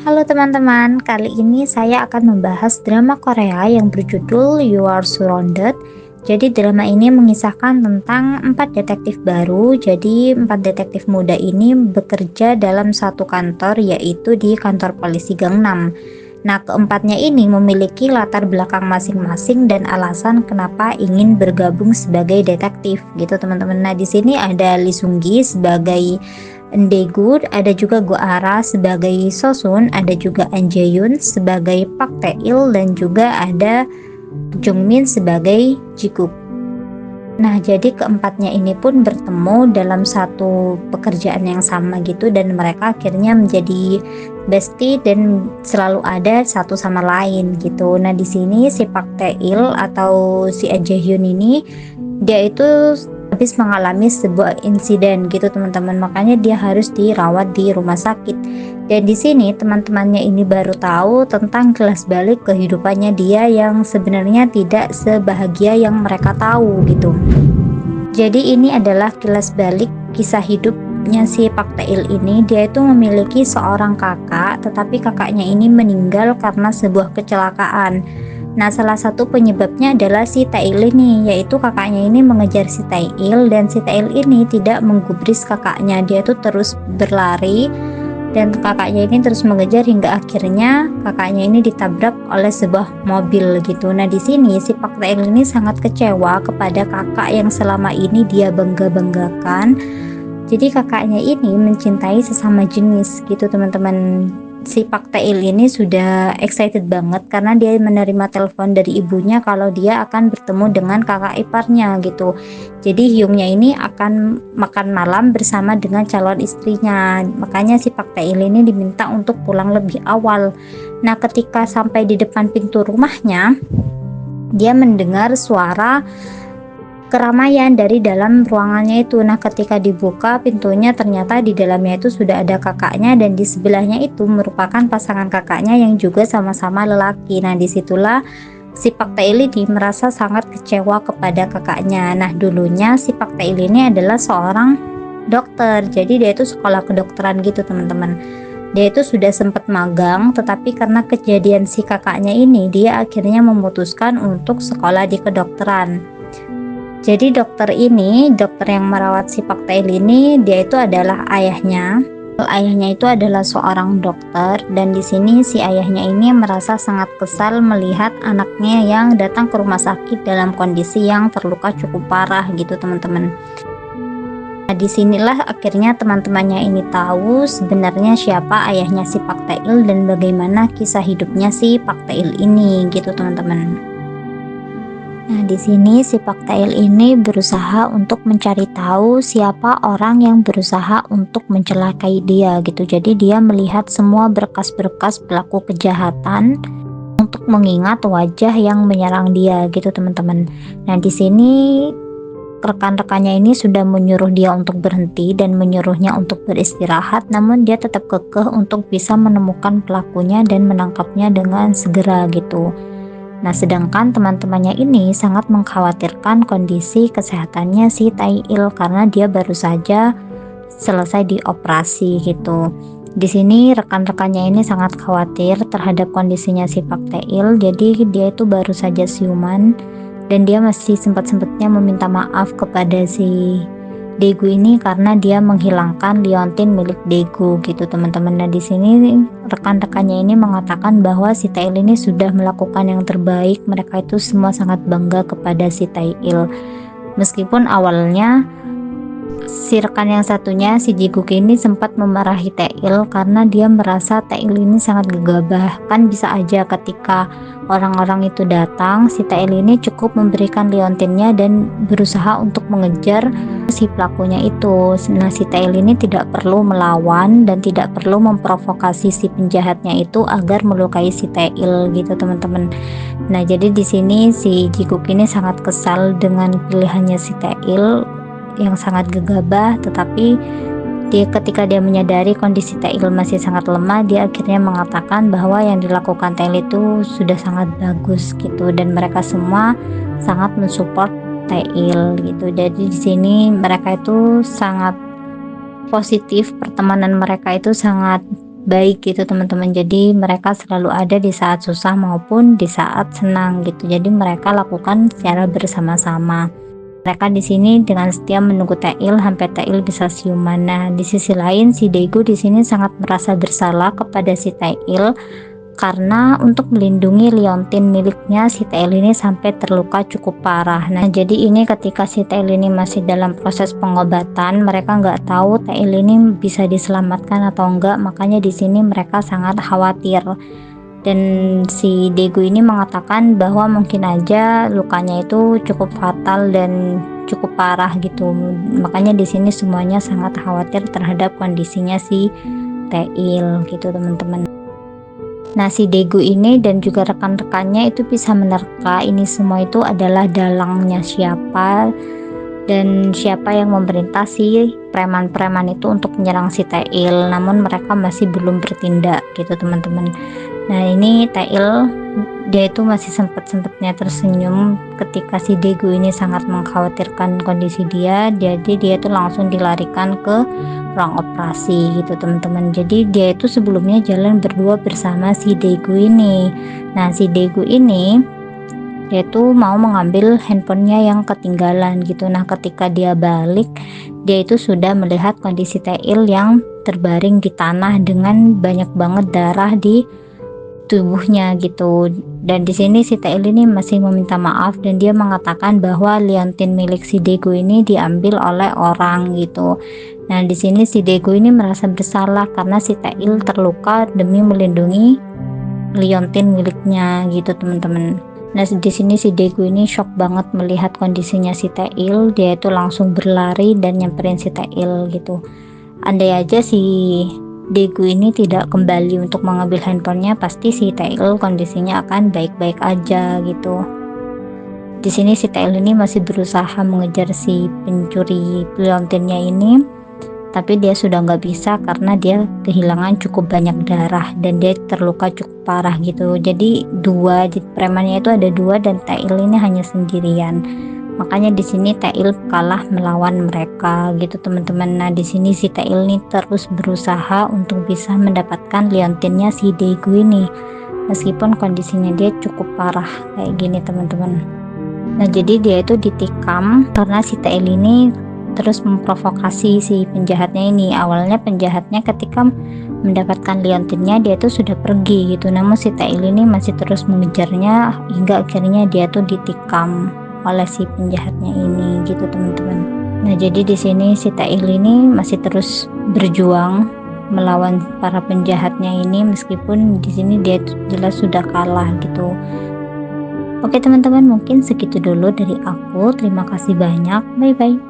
Halo teman-teman, kali ini saya akan membahas drama Korea yang berjudul You Are Surrounded. Jadi drama ini mengisahkan tentang 4 detektif baru. Jadi 4 detektif muda ini bekerja dalam satu kantor, yaitu di kantor polisi Gangnam. Nah, keempatnya ini memiliki latar belakang masing-masing dan alasan kenapa ingin bergabung sebagai detektif gitu teman-teman. Nah, di sini ada Lee Sung Gi sebagai Daegu, ada juga Go Ara sebagai Sosun, ada juga An Jae Yoon sebagai Park Tae Il, dan juga ada Jung Min sebagai Jikook. Nah, jadi keempatnya ini pun bertemu dalam satu pekerjaan yang sama gitu, dan mereka akhirnya menjadi bestie dan selalu ada satu sama lain gitu. Nah, di sini si Park Tae Il atau si An Jae Yoon ini dia itu habis mengalami sebuah insiden gitu teman-teman, makanya dia harus dirawat di rumah sakit. Dan di sini teman-temannya ini baru tahu tentang kilas balik kehidupannya dia yang sebenarnya tidak sebahagia yang mereka tahu gitu. Jadi ini adalah kilas balik kisah hidupnya si Park Tae Il ini. Dia itu memiliki seorang kakak, tetapi kakaknya ini meninggal karena sebuah kecelakaan. Nah, salah satu penyebabnya adalah si Tae-il ini, yaitu kakaknya ini mengejar si Tae-il, dan si Tae-il ini tidak menggubris kakaknya. Dia tuh terus berlari dan kakaknya ini terus mengejar hingga akhirnya kakaknya ini ditabrak oleh sebuah mobil gitu. Nah, di sini si Park Tae-il ini sangat kecewa kepada kakak yang selama ini dia bangga-banggakan. Jadi kakaknya ini mencintai sesama jenis gitu teman-teman. Si Park Tae-il ini sudah excited banget karena dia menerima telepon dari ibunya kalau dia akan bertemu dengan kakak iparnya gitu. Jadi Hyungnya ini akan makan malam bersama dengan calon istrinya. Makanya si Park Tae-il ini diminta untuk pulang lebih awal. Nah, ketika sampai di depan pintu rumahnya, dia mendengar suara keramaian dari dalam ruangannya itu. Nah, ketika dibuka pintunya, ternyata di dalamnya itu sudah ada kakaknya, dan di sebelahnya itu merupakan pasangan kakaknya yang juga sama-sama lelaki. Nah, disitulah si Park Tae-il ini merasa sangat kecewa kepada kakaknya. Nah, dulunya si Park Tae-il ini adalah seorang dokter, jadi dia itu sekolah kedokteran gitu teman-teman. Dia itu sudah sempat magang, tetapi karena kejadian si kakaknya ini, dia akhirnya memutuskan untuk sekolah di kedokteran. Jadi dokter yang merawat si Park Tae-il ini, dia itu adalah ayahnya. Ayahnya itu adalah seorang dokter, dan di sini si ayahnya ini merasa sangat kesal melihat anaknya yang datang ke rumah sakit dalam kondisi yang terluka cukup parah gitu teman-teman. Nah, disinilah akhirnya teman-temannya ini tahu sebenarnya siapa ayahnya si Park Tae-il dan bagaimana kisah hidupnya si Park Tae-il ini gitu teman-teman. Nah, di sini si Park Tae-il ini berusaha untuk mencari tahu siapa orang yang berusaha untuk mencelakai dia gitu. Jadi dia melihat semua berkas-berkas pelaku kejahatan untuk mengingat wajah yang menyerang dia gitu teman-teman. Nah, di sini rekan-rekannya ini sudah menyuruh dia untuk berhenti dan menyuruhnya untuk beristirahat, namun dia tetap kekeh untuk bisa menemukan pelakunya dan menangkapnya dengan segera gitu. Nah, sedangkan teman-temannya ini sangat mengkhawatirkan kondisi kesehatannya si Tae-il karena dia baru saja selesai dioperasi gitu. Di sini rekan-rekannya ini sangat khawatir terhadap kondisinya si Park Tae-il, jadi dia itu baru saja siuman dan dia masih sempat-sempatnya meminta maaf kepada si Daegu ini karena dia menghilangkan liontin milik Daegu gitu teman-teman. Nah, di sini rekan-rekannya ini mengatakan bahwa si Tae-il ini sudah melakukan yang terbaik. Mereka itu semua sangat bangga kepada si Tae-il. Meskipun awalnya si rekan yang satunya, si Jikook ini sempat memarahi Tae-il karena dia merasa Tae-il ini sangat gegabah. Kan bisa aja ketika orang-orang itu datang, si Tae-il ini cukup memberikan liontinnya dan berusaha untuk mengejar si pelakunya itu. Nah, si Tae-il ini tidak perlu melawan dan tidak perlu memprovokasi si penjahatnya itu agar melukai si Tae-il gitu teman-teman. Nah, jadi di sini si Jikook ini sangat kesal dengan pilihannya si Tae-il yang sangat gegabah, tetapi ketika dia menyadari kondisi Tae-il masih sangat lemah, dia akhirnya mengatakan bahwa yang dilakukan Tae-il itu sudah sangat bagus gitu, dan mereka semua sangat mensupport Tae-il gitu. Jadi di sini mereka itu sangat positif, pertemanan mereka itu sangat baik gitu teman-teman. Jadi mereka selalu ada di saat susah maupun di saat senang gitu. Jadi mereka lakukan secara bersama-sama. Mereka di sini dengan setia menunggu Tail sampai Tail bisa siuman. Nah, di sisi lain si Daegu di sini sangat merasa bersalah kepada si Tail karena untuk melindungi liontin miliknya, si Tail ini sampai terluka cukup parah. Nah, jadi ini ketika si Tail ini masih dalam proses pengobatan, mereka nggak tahu Tail ini bisa diselamatkan atau enggak, makanya di sini mereka sangat khawatir. Dan si Daegu ini mengatakan bahwa mungkin aja lukanya itu cukup fatal dan cukup parah gitu. Makanya di sini semuanya sangat khawatir terhadap kondisinya si Tail gitu teman-teman. Nah, si Daegu ini dan juga rekan-rekannya itu bisa menerka ini semua itu adalah dalangnya siapa dan siapa yang memerintasi preman-preman itu untuk menyerang si Tail, namun mereka masih belum bertindak gitu teman-teman. Nah, ini Tail dia itu masih sempet-sempetnya tersenyum ketika si Daegu ini sangat mengkhawatirkan kondisi dia, jadi dia itu langsung dilarikan ke ruang operasi gitu teman-teman. Jadi dia itu sebelumnya jalan berdua bersama si Daegu ini. Nah, si Daegu ini dia itu mau mengambil handphonenya yang ketinggalan gitu. Nah, ketika dia balik, dia itu sudah melihat kondisi Tail yang terbaring di tanah dengan banyak banget darah di tubuhnya gitu. Dan di sini si Tail ini masih meminta maaf dan dia mengatakan bahwa liontin milik si Daegu ini diambil oleh orang gitu. Nah, di sini si Daegu ini merasa bersalah karena si Tail terluka demi melindungi liontin miliknya gitu teman-teman. Nah, di sini si Daegu ini shock banget melihat kondisinya si Tail. Dia itu langsung berlari dan nyamperin si Tail gitu. Andai aja si Daegu ini tidak kembali untuk mengambil handphonenya, pasti si Tail kondisinya akan baik-baik aja gitu. Di sini si Tail ini masih berusaha mengejar si pencuri liontinnya ini, tapi dia sudah nggak bisa karena dia kehilangan cukup banyak darah dan dia terluka cukup parah gitu. Jadi premannya itu ada dua dan Tail ini hanya sendirian. Makanya di sini Tail kalah melawan mereka gitu teman-teman. Nah, di sini si Tail ini terus berusaha untuk bisa mendapatkan liontinnya si Daegu ini, meskipun kondisinya dia cukup parah kayak gini teman-teman. Nah, jadi dia itu ditikam karena si Tail ini terus memprovokasi si penjahatnya ini. Awalnya penjahatnya ketika mendapatkan liontinnya dia tuh sudah pergi gitu, namun si Tail ini masih terus mengejarnya hingga akhirnya dia tuh ditikam oleh si penjahatnya ini gitu teman-teman. Nah, jadi di sini si Tail ini masih terus berjuang melawan para penjahatnya ini meskipun di sini dia jelas sudah kalah gitu. Oke teman-teman, mungkin segitu dulu dari aku. Terima kasih banyak. Bye bye.